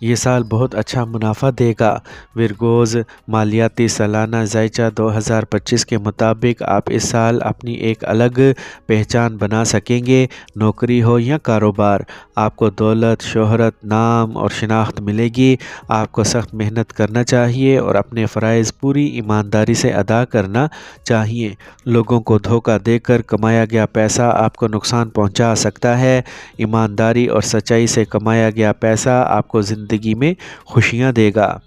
یہ سال بہت اچھا منافع دے گا۔ ورگوز مالیاتی سالانہ ذائچہ 2025 کے مطابق آپ اس سال اپنی ایک الگ پہچان بنا سکیں گے۔ نوکری ہو یا کاروبار، آپ کو دولت، شہرت، نام اور شناخت ملے گی۔ آپ کو سخت محنت کرنا چاہیے اور اپنے فرائض پوری ایمانداری سے ادا کرنا چاہیے۔ لوگوں کو دھوکہ دے کر کمایا گیا پیسہ آپ کو نقصان پہنچا سکتا ہے۔ ایمانداری اور سچائی سے کمایا گیا پیسہ آپ کو زندگی میں خوشیاں دے گا۔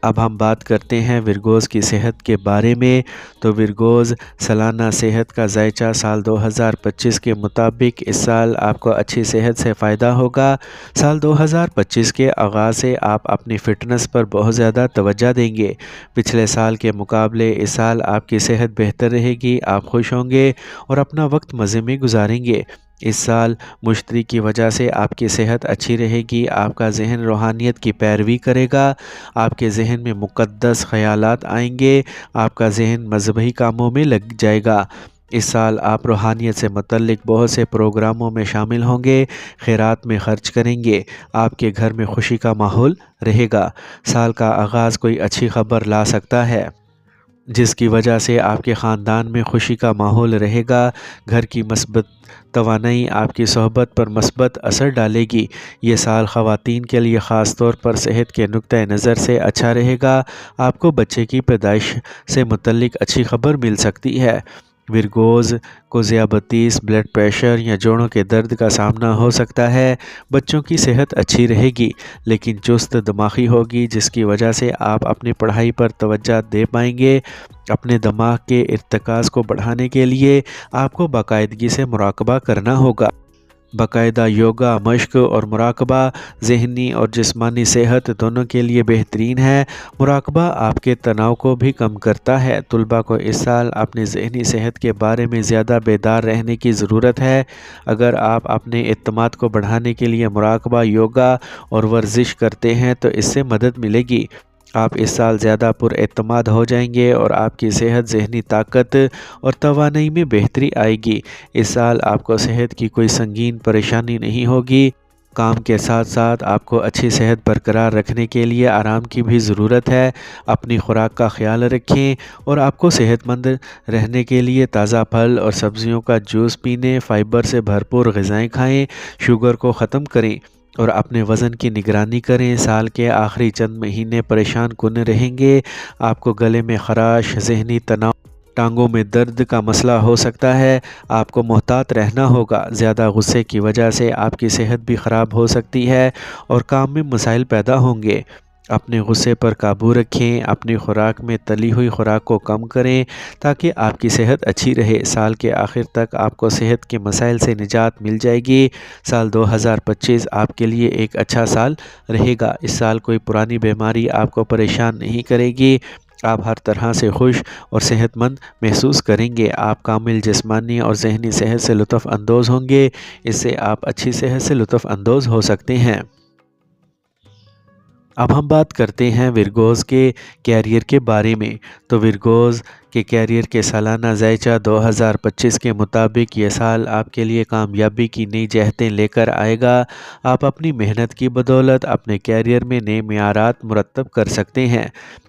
اب ہم بات کرتے ہیں ورگوز کی صحت کے بارے میں۔ تو ورگوز سالانہ صحت کا ذائچہ سال 2025 کے مطابق اس سال آپ کو اچھی صحت سے فائدہ ہوگا۔ سال 2025 کے آغاز سے آپ اپنی فٹنس پر بہت زیادہ توجہ دیں گے۔ پچھلے سال کے مقابلے اس سال آپ کی صحت بہتر رہے گی، آپ خوش ہوں گے اور اپنا وقت مزے میں گزاریں گے۔ اس سال مشتری کی وجہ سے آپ کی صحت اچھی رہے گی، آپ کا ذہن روحانیت کی پیروی کرے گا، آپ کے ذہن میں مقدس خیالات آئیں گے، آپ کا ذہن مذہبی کاموں میں لگ جائے گا۔ اس سال آپ روحانیت سے متعلق بہت سے پروگراموں میں شامل ہوں گے، خیرات میں خرچ کریں گے، آپ کے گھر میں خوشی کا ماحول رہے گا۔ سال کا آغاز کوئی اچھی خبر لا سکتا ہے، جس کی وجہ سے آپ کے خاندان میں خوشی کا ماحول رہے گا۔ گھر کی مثبت توانائی آپ کی صحبت پر مثبت اثر ڈالے گی۔ یہ سال خواتین کے لیے خاص طور پر صحت کے نقطہ نظر سے اچھا رہے گا۔ آپ کو بچے کی پیدائش سے متعلق اچھی خبر مل سکتی ہے۔ ورگوز کو ذیابیطس، بلڈ پریشر یا جوڑوں کے درد کا سامنا ہو سکتا ہے۔ بچوں کی صحت اچھی رہے گی لیکن چست دماغی ہوگی، جس کی وجہ سے آپ اپنی پڑھائی پر توجہ دے پائیں گے۔ اپنے دماغ کے ارتکاز کو بڑھانے کے لیے آپ کو باقاعدگی سے مراقبہ کرنا ہوگا۔ باقاعدہ یوگا مشق اور مراقبہ ذہنی اور جسمانی صحت دونوں کے لیے بہترین ہے۔ مراقبہ آپ کے تناؤ کو بھی کم کرتا ہے۔ طلباء کو اس سال اپنی ذہنی صحت کے بارے میں زیادہ بیدار رہنے کی ضرورت ہے۔ اگر آپ اپنے اعتماد کو بڑھانے کے لیے مراقبہ، یوگا اور ورزش کرتے ہیں تو اس سے مدد ملے گی۔ آپ اس سال زیادہ پر اعتماد ہو جائیں گے اور آپ کی صحت، ذہنی طاقت اور توانائی میں بہتری آئے گی۔ اس سال آپ کو صحت کی کوئی سنگین پریشانی نہیں ہوگی۔ کام کے ساتھ ساتھ آپ کو اچھی صحت برقرار رکھنے کے لیے آرام کی بھی ضرورت ہے۔ اپنی خوراک کا خیال رکھیں اور آپ کو صحت مند رہنے کے لیے تازہ پھل اور سبزیوں کا جوس پینے، فائبر سے بھرپور غذائیں کھائیں، شوگر کو ختم کریں اور اپنے وزن کی نگرانی کریں۔ سال کے آخری چند مہینے پریشان کن رہیں گے۔ آپ کو گلے میں خراش، ذہنی تناؤ، ٹانگوں میں درد کا مسئلہ ہو سکتا ہے۔ آپ کو محتاط رہنا ہوگا۔ زیادہ غصے کی وجہ سے آپ کی صحت بھی خراب ہو سکتی ہے اور کام میں مسائل پیدا ہوں گے۔ اپنے غصے پر قابو رکھیں، اپنی خوراک میں تلی ہوئی خوراک کو کم کریں تاکہ آپ کی صحت اچھی رہے۔ سال کے آخر تک آپ کو صحت کے مسائل سے نجات مل جائے گی۔ سال 2025 آپ کے لیے ایک اچھا سال رہے گا۔ اس سال کوئی پرانی بیماری آپ کو پریشان نہیں کرے گی۔ آپ ہر طرح سے خوش اور صحت مند محسوس کریں گے۔ آپ کامل جسمانی اور ذہنی صحت سے لطف اندوز ہوں گے۔ اس سے آپ اچھی صحت سے لطف اندوز ہو سکتے ہیں۔ اب ہم بات کرتے ہیں ورگوز کے کیریئر کے بارے میں۔ تو ورگوز کے کیریئر کے سالانہ ذائچہ 2025 کے مطابق یہ سال آپ کے لیے کامیابی کی نئی جہتیں لے کر آئے گا۔ آپ اپنی محنت کی بدولت اپنے کیریئر میں نئے معیارات مرتب کر سکتے ہیں۔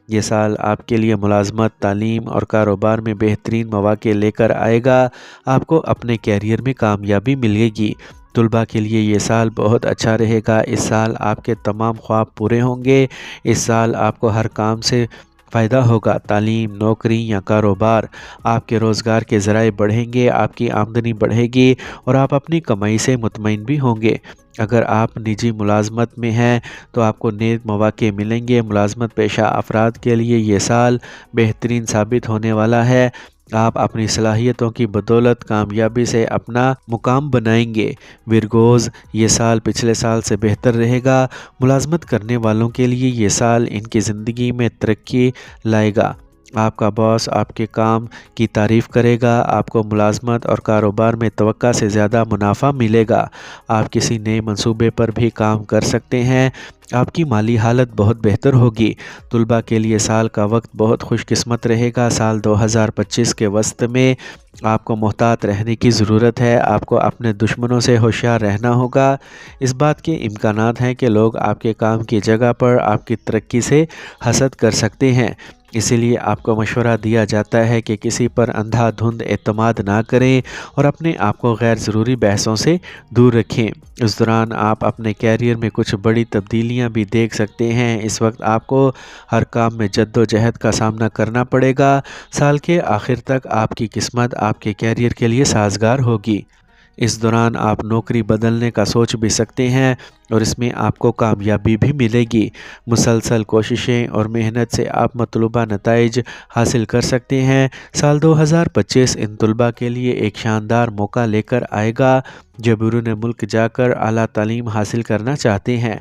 یہ سال آپ کے لیے ملازمت، تعلیم اور کاروبار میں بہترین مواقع لے کر آئے گا۔ آپ کو اپنے کیریئر میں کامیابی ملے گی۔ طلباء کے لیے یہ سال بہت اچھا رہے گا۔ اس سال آپ کے تمام خواب پورے ہوں گے۔ اس سال آپ کو ہر کام سے فائدہ ہوگا۔ تعلیم، نوکری یا کاروبار، آپ کے روزگار کے ذرائع بڑھیں گے، آپ کی آمدنی بڑھے گی اور آپ اپنی کمائی سے مطمئن بھی ہوں گے۔ اگر آپ نجی ملازمت میں ہیں تو آپ کو نیک مواقع ملیں گے۔ ملازمت پیشہ افراد کے لیے یہ سال بہترین ثابت ہونے والا ہے۔ آپ اپنی صلاحیتوں کی بدولت کامیابی سے اپنا مقام بنائیں گے۔ ورگوز، یہ سال پچھلے سال سے بہتر رہے گا۔ ملازمت کرنے والوں کے لیے یہ سال ان کی زندگی میں ترقی لائے گا۔ آپ کا باس آپ کے کام کی تعریف کرے گا۔ آپ کو ملازمت اور کاروبار میں توقع سے زیادہ منافع ملے گا۔ آپ کسی نئے منصوبے پر بھی کام کر سکتے ہیں۔ آپ کی مالی حالت بہت بہتر ہوگی۔ طلباء کے لیے سال کا وقت بہت خوش قسمت رہے گا۔ سال 2025 کے وسط میں آپ کو محتاط رہنے کی ضرورت ہے، آپ کو اپنے دشمنوں سے ہوشیار رہنا ہوگا۔ اس بات کے امکانات ہیں کہ لوگ آپ کے کام کی جگہ پر آپ کی ترقی سے حسد کر سکتے ہیں، اسی لیے آپ کو مشورہ دیا جاتا ہے کہ کسی پر اندھا دھند اعتماد نہ کریں اور اپنے آپ کو غیر ضروری بحثوں سے دور رکھیں۔ اس دوران آپ اپنے کیریئر میں کچھ بڑی تبدیلیاں بھی دیکھ سکتے ہیں۔ اس وقت آپ کو ہر کام میں جد و جہد کا سامنا کرنا پڑے گا۔ سال کے آخر تک آپ کی قسمت آپ کے کیریئر کے لیے سازگار ہوگی۔ اس دوران آپ نوکری بدلنے کا سوچ بھی سکتے ہیں اور اس میں آپ کو کامیابی بھی ملے گی۔ مسلسل کوششیں اور محنت سے آپ مطلوبہ نتائج حاصل کر سکتے ہیں۔ سال 2025 ان طلباء کے لیے ایک شاندار موقع لے کر آئے گا جو بیرون ملک جا کر اعلیٰ تعلیم حاصل کرنا چاہتے ہیں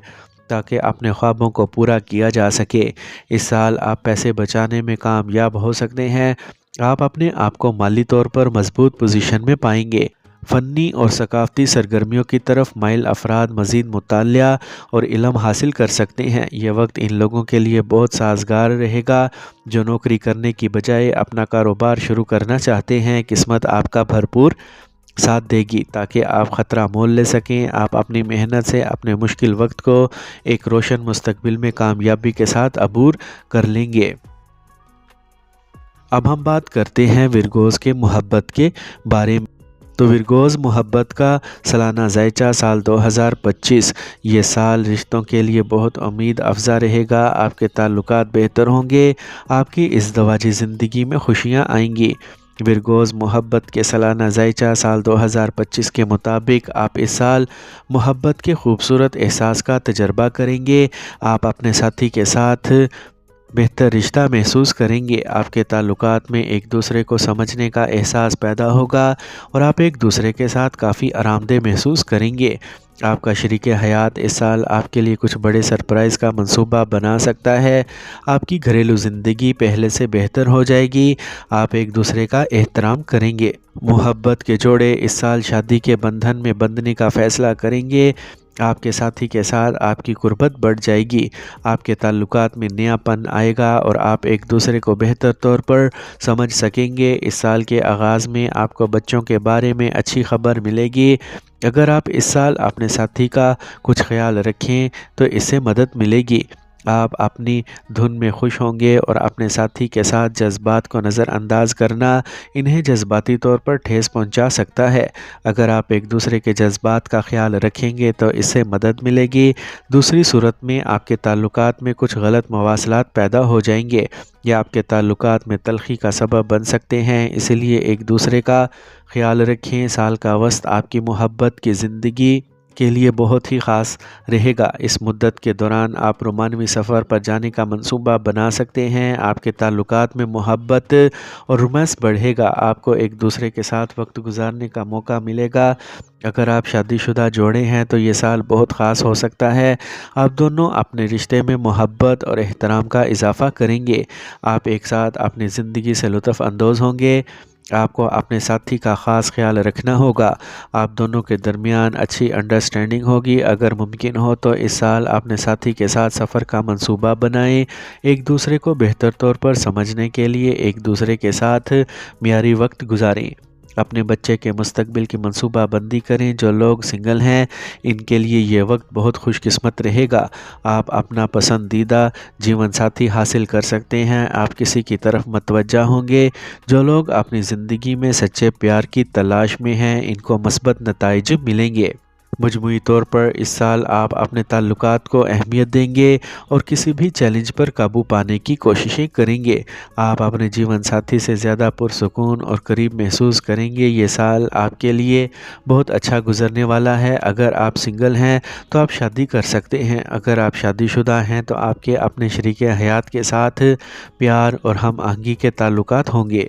تاکہ اپنے خوابوں کو پورا کیا جا سکے۔ اس سال آپ پیسے بچانے میں کامیاب ہو سکتے ہیں۔ آپ اپنے آپ کو مالی طور پر مضبوط پوزیشن میں پائیں گے۔ فنی اور ثقافتی سرگرمیوں کی طرف مائل افراد مزید مطالعہ اور علم حاصل کر سکتے ہیں۔ یہ وقت ان لوگوں کے لیے بہت سازگار رہے گا جو نوکری کرنے کی بجائے اپنا کاروبار شروع کرنا چاہتے ہیں۔ قسمت آپ کا بھرپور ساتھ دے گی تاکہ آپ خطرہ مول لے سکیں۔ آپ اپنی محنت سے اپنے مشکل وقت کو ایک روشن مستقبل میں کامیابی کے ساتھ عبور کر لیں گے۔ اب ہم بات کرتے ہیں ورگوز کے محبت کے بارے میں۔ تو ورگوز محبت کا سالانہ ذائچہ سال 2025 یہ سال رشتوں کے لیے بہت امید افزا رہے گا۔ آپ کے تعلقات بہتر ہوں گے، آپ کی ازدواجی زندگی میں خوشیاں آئیں گی۔ ورگوز محبت کے سالانہ ذائچہ سال 2025 کے مطابق آپ اس سال محبت کے خوبصورت احساس کا تجربہ کریں گے۔ آپ اپنے ساتھی کے ساتھ بہتر رشتہ محسوس کریں گے۔ آپ کے تعلقات میں ایک دوسرے کو سمجھنے کا احساس پیدا ہوگا اور آپ ایک دوسرے کے ساتھ کافی آرام دہ محسوس کریں گے۔ آپ کا شریک حیات اس سال آپ کے لیے کچھ بڑے سرپرائز کا منصوبہ بنا سکتا ہے۔ آپ کی گھریلو زندگی پہلے سے بہتر ہو جائے گی۔ آپ ایک دوسرے کا احترام کریں گے۔ محبت کے جوڑے اس سال شادی کے بندھن میں بندھنے کا فیصلہ کریں گے۔ آپ کے ساتھی کے ساتھ آپ کی قربت بڑھ جائے گی۔ آپ کے تعلقات میں نیا پن آئے گا اور آپ ایک دوسرے کو بہتر طور پر سمجھ سکیں گے۔ اس سال کے آغاز میں آپ کو بچوں کے بارے میں اچھی خبر ملے گی۔ اگر آپ اس سال اپنے ساتھی کا کچھ خیال رکھیں تو اس سے مدد ملے گی۔ آپ اپنی دھن میں خوش ہوں گے اور اپنے ساتھی کے ساتھ جذبات کو نظر انداز کرنا انہیں جذباتی طور پر ٹھیس پہنچا سکتا ہے۔ اگر آپ ایک دوسرے کے جذبات کا خیال رکھیں گے تو اس سے مدد ملے گی۔ دوسری صورت میں آپ کے تعلقات میں کچھ غلط مواصلات پیدا ہو جائیں گے یا آپ کے تعلقات میں تلخی کا سبب بن سکتے ہیں، اس لیے ایک دوسرے کا خیال رکھیں۔ سال کا وسط آپ کی محبت کی زندگی کے لیے بہت ہی خاص رہے گا۔ اس مدت کے دوران آپ رومانوی سفر پر جانے کا منصوبہ بنا سکتے ہیں۔ آپ کے تعلقات میں محبت اور رومانس بڑھے گا۔ آپ کو ایک دوسرے کے ساتھ وقت گزارنے کا موقع ملے گا۔ اگر آپ شادی شدہ جوڑے ہیں تو یہ سال بہت خاص ہو سکتا ہے۔ آپ دونوں اپنے رشتے میں محبت اور احترام کا اضافہ کریں گے۔ آپ ایک ساتھ اپنی زندگی سے لطف اندوز ہوں گے۔ آپ کو اپنے ساتھی کا خاص خیال رکھنا ہوگا۔ آپ دونوں کے درمیان اچھی انڈرسٹینڈنگ ہوگی۔ اگر ممکن ہو تو اس سال اپنے ساتھی کے ساتھ سفر کا منصوبہ بنائیں۔ ایک دوسرے کو بہتر طور پر سمجھنے کے لیے ایک دوسرے کے ساتھ معیاری وقت گزاریں۔ اپنے بچے کے مستقبل کی منصوبہ بندی کریں۔ جو لوگ سنگل ہیں ان کے لیے یہ وقت بہت خوش قسمت رہے گا۔ آپ اپنا پسندیدہ جیون ساتھی حاصل کر سکتے ہیں۔ آپ کسی کی طرف متوجہ ہوں گے۔ جو لوگ اپنی زندگی میں سچے پیار کی تلاش میں ہیں ان کو مثبت نتائج ملیں گے۔ مجموعی طور پر اس سال آپ اپنے تعلقات کو اہمیت دیں گے اور کسی بھی چیلنج پر قابو پانے کی کوششیں کریں گے۔ آپ اپنے جیون ساتھی سے زیادہ پرسکون اور قریب محسوس کریں گے۔ یہ سال آپ کے لیے بہت اچھا گزرنے والا ہے۔ اگر آپ سنگل ہیں تو آپ شادی کر سکتے ہیں۔ اگر آپ شادی شدہ ہیں تو آپ کے اپنے شریک حیات کے ساتھ پیار اور ہم آہنگی کے تعلقات ہوں گے۔